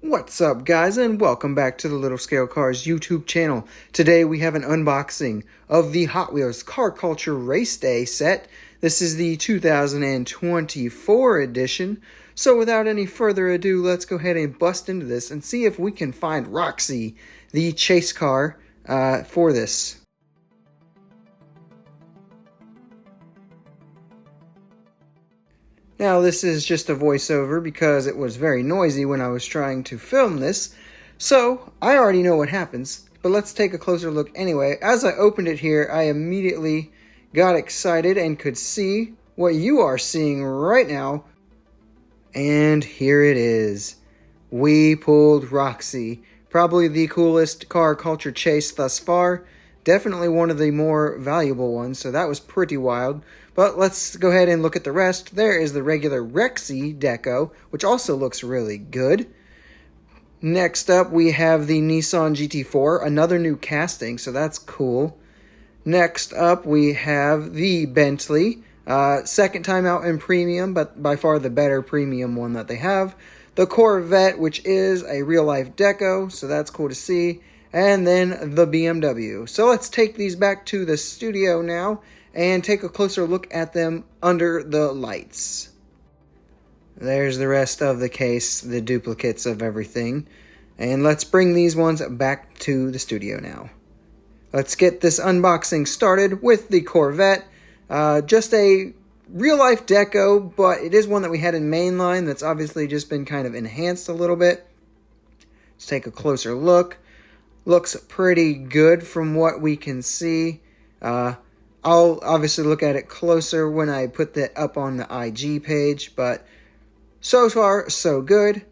What's up, guys, and welcome back to the Little Scale Cars YouTube channel. Today we have an unboxing of the Hot Wheels Car Culture Race Day set. This is the 2024 edition. So without any further ado, let's go ahead and bust into this and see if we can find Roxy, the chase car, for this. Now, this is just a voiceover because it was very noisy when I was trying to film this, so I already know what happens, but let's take a closer look anyway. As I opened it here, I immediately got excited and could see what you are seeing right now, and here it is. We pulled Roxy, probably the coolest car culture chase thus far. Definitely one of the more valuable ones, so that was pretty wild. But let's go ahead and look at the rest. There is the regular Rexy deco, which also looks really good. Next up, we have the Nissan GT4, another new casting, so that's cool. Next up, we have the Bentley, second time out in premium, but by far the better premium one that they have. The Corvette, which is a real-life deco, so that's cool to see. And then the BMW. So let's take these back to the studio now and take a closer look at them under the lights. There's the rest of the case, the duplicates of everything. And let's bring these ones back to the studio now. Let's get this unboxing started with the Corvette. Just a real-life deco, but it is one that we had in mainline that's obviously just been kind of enhanced a little bit. Let's take a closer look. Looks pretty good from what we can see. I'll obviously look at it closer when I put that up on the IG page, but so far, so good.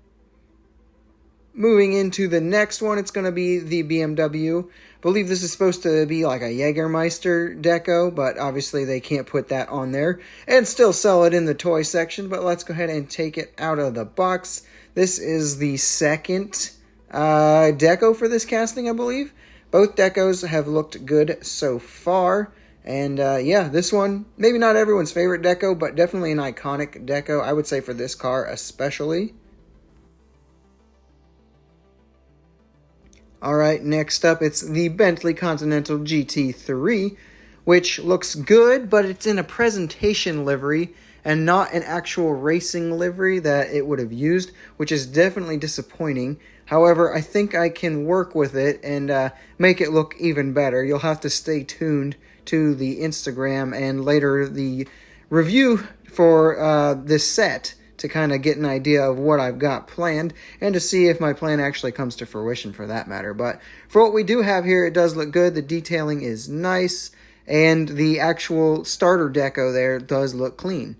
Moving into the next one, it's going to be the BMW. I believe this is supposed to be like a Jägermeister deco, but obviously they can't put that on there and still sell it in the toy section, but let's go ahead and take it out of the box. This is the second deco for this casting, I believe. Both decos have looked good so far. And yeah, this one, maybe not everyone's favorite deco, but definitely an iconic deco, I would say, for this car especially. Alright, next up, it's the Bentley Continental GT3, which looks good, but it's in a presentation livery and not an actual racing livery that it would have used, which is definitely disappointing. However, I think I can work with it and make it look even better. You'll have to stay tuned to the Instagram and later the review for this set to kind of get an idea of what I've got planned and to see if my plan actually comes to fruition for that matter. But for what we do have here, it does look good. The detailing is nice and the actual starter deco there does look clean.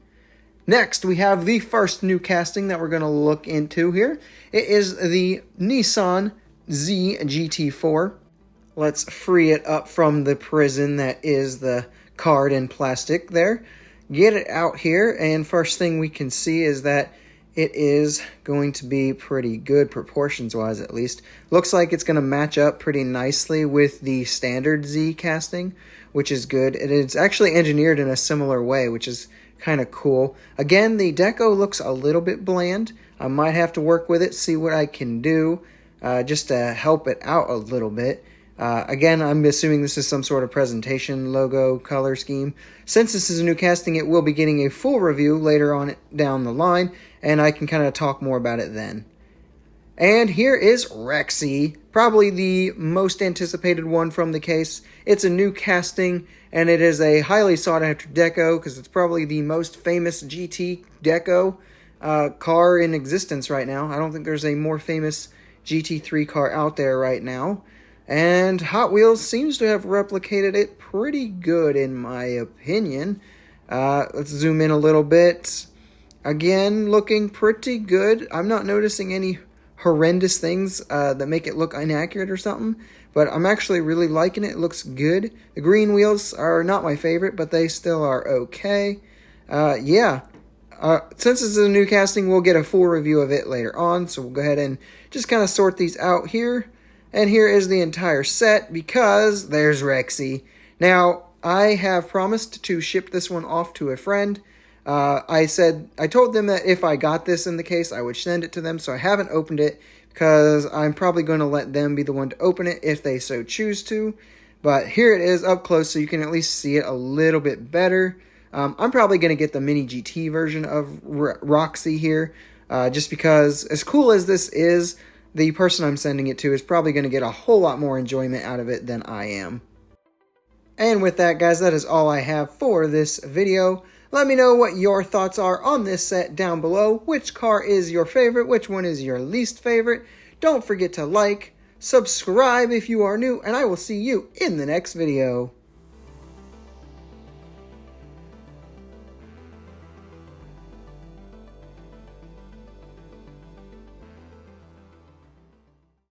Next, we have the first new casting that we're going to look into here. It is the Nissan Z GT4. Let's free it up from the prison that is the card and plastic there. Get it out here, and first thing we can see is that it is going to be pretty good, proportions-wise at least. Looks like it's going to match up pretty nicely with the standard Z casting, which is good. It is actually engineered in a similar way, which is kind of cool. Again, the deco looks a little bit bland. I might have to work with it, see what I can do, just to help it out a little bit. Again, I'm assuming this is some sort of presentation logo color scheme. Since this is a new casting, it will be getting a full review later on down the line, and I can kind of talk more about it then. And here is Rexy, probably the most anticipated one from the case. It's a new casting, and it is a highly sought-after deco because it's probably the most famous GT deco car in existence right now. I don't think there's a more famous GT3 car out there right now. And Hot Wheels seems to have replicated it pretty good, in my opinion. Let's zoom in a little bit. Again, looking pretty good. I'm not noticing any horrendous things that make it look inaccurate or something, but I'm actually really liking it. It looks good. The green wheels are not my favorite, but they still are okay. Yeah. Since this is a new casting, we'll get a full review of it later on, so we'll go ahead and just kind of sort these out here. And here is the entire set because there's Rexy. Now, I have promised to ship this one off to a friend. I told them that if I got this in the case, I would send it to them, so I haven't opened it because I'm probably going to let them be the one to open it if they so choose to. But here it is up close, so you can at least see it a little bit better. I'm probably going to get the mini GT version of Roxy here, just because as cool as this is, the person I'm sending it to is probably going to get a whole lot more enjoyment out of it than I am. And with that, guys, that is all I have for this video. Let me know what your thoughts are on this set down below. Which car is your favorite? Which one is your least favorite? Don't forget to like, subscribe if you are new, and I will see you in the next video.